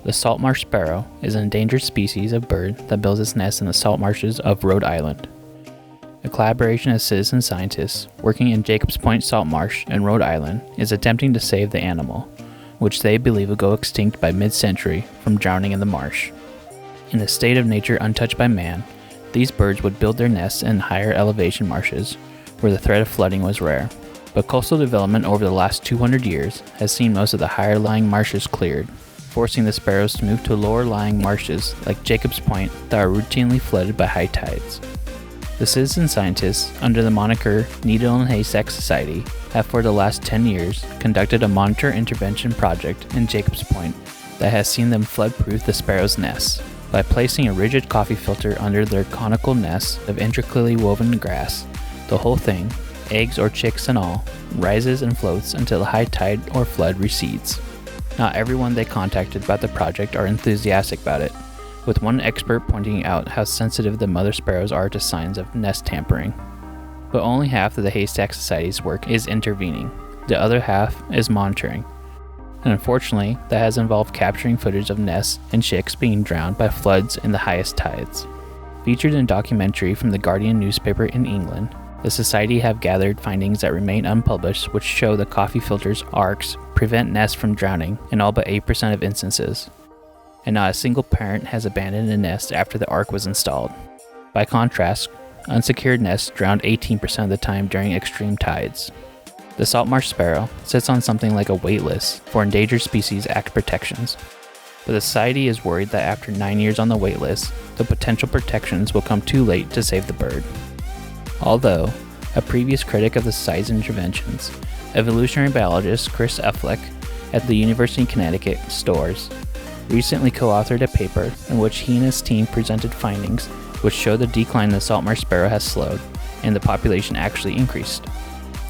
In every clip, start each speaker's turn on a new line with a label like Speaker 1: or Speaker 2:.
Speaker 1: The salt marsh sparrow is an endangered species of bird that builds its nest in the salt marshes of Rhode Island. A collaboration of citizen scientists working in Jacobs Point Salt Marsh in Rhode Island is attempting to save the animal, which they believe will go extinct by mid-century from drowning in the marsh. In a state of nature untouched by man, these birds would build their nests in higher elevation marshes where the threat of flooding was rare. But coastal development over the last 200 years has seen most of the higher lying marshes cleared, forcing the sparrows to move to lower lying marshes like Jacobs Point that are routinely flooded by high tides. The citizen scientists, under the moniker Needle and Haystack Society, have for the last 10 years conducted a monitor intervention project in Jacobs Point that has seen them flood-proof the sparrows' nests by placing a rigid coffee filter under their conical nests of intricately woven grass. The whole thing, eggs or chicks and all, rises and floats until the high tide or flood recedes. Not everyone they contacted about the project are enthusiastic about it, with one expert pointing out how sensitive the mother sparrows are to signs of nest tampering. But only half of the Haystack Society's work is intervening. The other half is monitoring. And unfortunately, that has involved capturing footage of nests and chicks being drowned by floods in the highest tides. Featured in a documentary from the Guardian newspaper in England, the Society have gathered findings that remain unpublished which show the coffee filter's Arks prevent nests from drowning in all but 8% of instances. And not a single parent has abandoned a nest after the Ark was installed. By contrast, unsecured nests drowned 18% of the time during extreme tides. The salt marsh sparrow sits on something like a wait list for Endangered Species Act protections, but the Society is worried that after 9 years on the wait list, the potential protections will come too late to save the bird. Although, a previous critic of the Society's interventions, evolutionary biologist Chris Affleck at the University of Connecticut, Storrs, recently co-authored a paper in which he and his team presented findings which show the decline in the salt marsh sparrow has slowed and the population actually increased.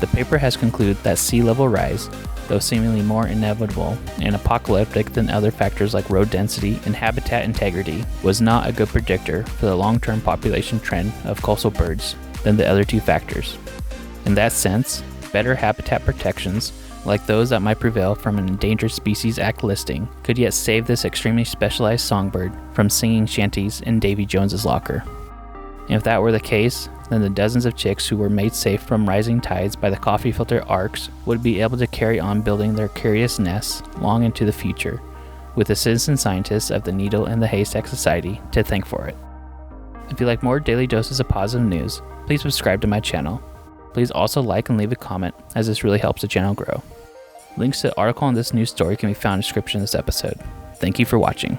Speaker 1: The paper has concluded that sea level rise, though seemingly more inevitable and apocalyptic than other factors like road density and habitat integrity, was not a good predictor for the long-term population trend of coastal birds than the other two factors. In that sense, better habitat protections, like those that might prevail from an Endangered Species Act listing, could yet save this extremely specialized songbird from singing shanties in Davy Jones's locker. And if that were the case, then the dozens of chicks who were made safe from rising tides by the coffee filter Arks would be able to carry on building their curious nests long into the future, with the citizen scientists of the Needle and the Haystack Society to thank for it. If you like more daily doses of positive news, please subscribe to my channel. Please also like and leave a comment, as this really helps the channel grow. Links to the article on this news story can be found in the description of this episode. Thank you for watching.